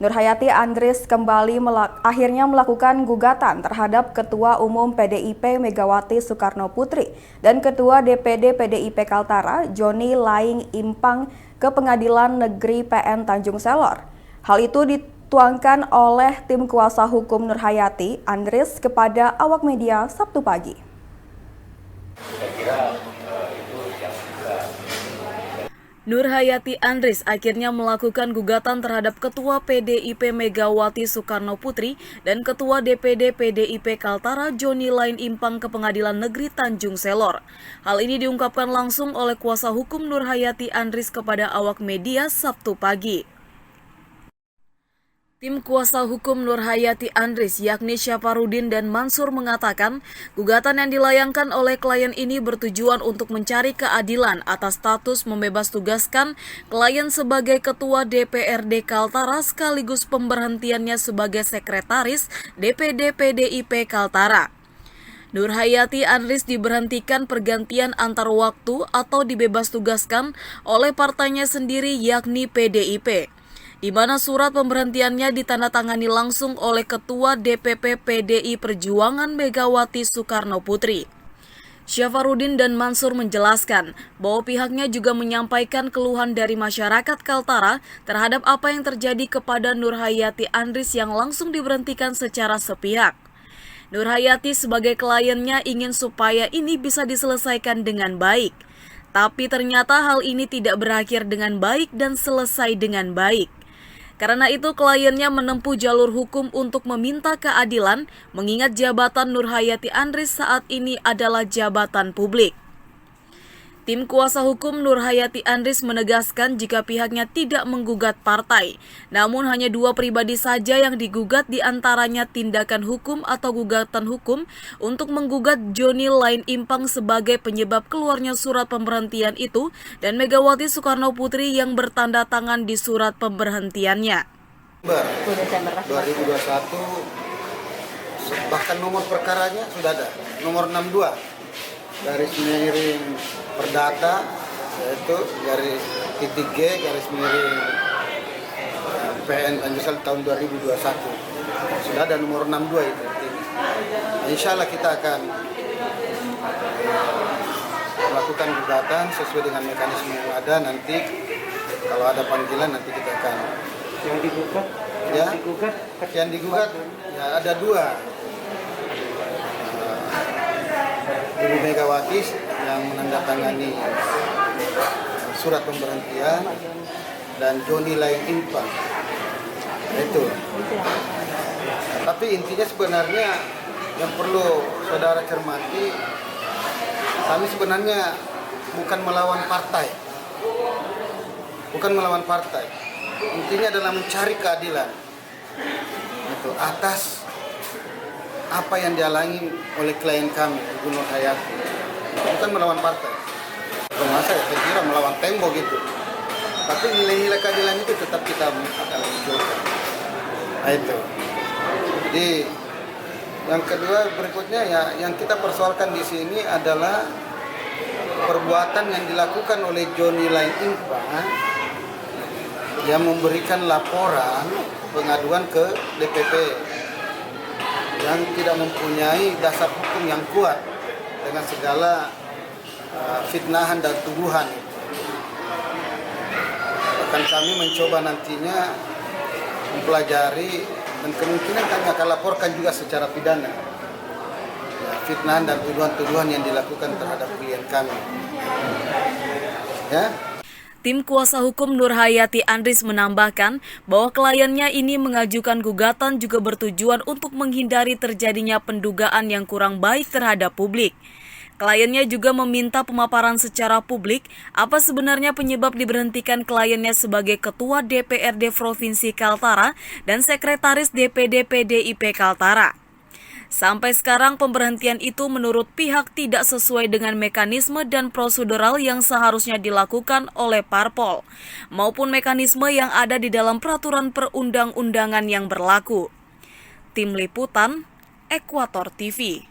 Nurhayati Andries akhirnya melakukan gugatan terhadap Ketua Umum PDIP Megawati Soekarno Putri dan Ketua DPD PDIP Kaltara Joni Laing Impang ke Pengadilan Negeri PN Tanjung Selor. Hal itu dituangkan oleh tim kuasa hukum Nurhayati Andries kepada awak media Sabtu pagi. Nurhayati Andries akhirnya melakukan gugatan terhadap Ketua PDIP Megawati Soekarno Putri dan Ketua DPD PDIP Kaltara Joni Laing Impang ke Pengadilan Negeri Tanjung Selor. Hal ini diungkapkan langsung oleh kuasa hukum Nurhayati Andries kepada awak media Sabtu pagi. Tim kuasa hukum Nurhayati Andries yakni Syafarudin dan Mansur mengatakan gugatan yang dilayangkan oleh klien ini bertujuan untuk mencari keadilan atas status membebas tugaskan klien sebagai Ketua DPRD Kaltara sekaligus pemberhentiannya sebagai Sekretaris DPD PDIP Kaltara. Nurhayati Andries diberhentikan pergantian antar waktu atau dibebas tugaskan oleh partainya sendiri yakni PDIP. Di mana surat pemberhentiannya ditandatangani langsung oleh Ketua DPP PDI Perjuangan Megawati Soekarno Putri. Syafarudin dan Mansur menjelaskan bahwa pihaknya juga menyampaikan keluhan dari masyarakat Kaltara terhadap apa yang terjadi kepada Nurhayati Andries yang langsung diberhentikan secara sepihak. Nurhayati sebagai kliennya ingin supaya ini bisa diselesaikan dengan baik. Tapi ternyata hal ini tidak berakhir dengan baik dan selesai dengan baik. Karena itu kliennya menempuh jalur hukum untuk meminta keadilan mengingat jabatan Nurhayati Andries saat ini adalah jabatan publik. Tim kuasa hukum Nurhayati Andries menegaskan jika pihaknya tidak menggugat partai, namun hanya 2 pribadi saja yang digugat diantaranya tindakan hukum atau gugatan hukum untuk menggugat Joni Laing Impang sebagai penyebab keluarnya surat pemberhentian itu dan Megawati Soekarno Putri yang bertanda tangan di surat pemberhentiannya. 2021 bahkan nomor perkaranya sudah ada, nomor 62. Garis miring perdata yaitu garis titik G garis miring PN Tanjung Selor tahun 2021 sudah ada nomor 62 itu. Insya Allah kita akan melakukan gugatan sesuai dengan mekanisme yang ada. Nanti kalau ada panggilan nanti kita akan yang digugat ya ada 2. Ibu Megawati yang menandatangani surat pemberhentian dan Joni Laing Impang. Itu. Tapi intinya sebenarnya yang perlu saudara cermati, kami sebenarnya bukan melawan partai. Bukan melawan partai. Intinya adalah mencari keadilan. Itu atas apa yang dialami oleh klien kami, Ibu Nurhayati. Bukan melawan partai. Masa saya kira melawan tembok gitu. Tapi nilai-nilai keadilan itu tetap kita akan munculkan. Nah itu. Jadi yang kedua berikutnya ya yang kita persoalkan di sini adalah perbuatan yang dilakukan oleh Joni Laing Impang yang memberikan laporan pengaduan ke DPP yang tidak mempunyai dasar hukum yang kuat dengan segala fitnahan dan tuduhan. Bahkan kami mencoba nantinya mempelajari dan kemungkinan kami akan laporkan juga secara pidana fitnahan dan tuduhan-tuduhan yang dilakukan terhadap klien kami. Ya. Tim kuasa hukum Nurhayati Andries menambahkan bahwa kliennya ini mengajukan gugatan juga bertujuan untuk menghindari terjadinya pendugaan yang kurang baik terhadap publik. Kliennya juga meminta pemaparan secara publik apa sebenarnya penyebab diberhentikan kliennya sebagai Ketua DPRD Provinsi Kaltara dan Sekretaris DPD PDIP Kaltara. Sampai sekarang pemberhentian itu menurut pihak tidak sesuai dengan mekanisme dan prosedural yang seharusnya dilakukan oleh parpol, maupun mekanisme yang ada di dalam peraturan perundang-undangan yang berlaku. Tim Liputan, Ekuator TV.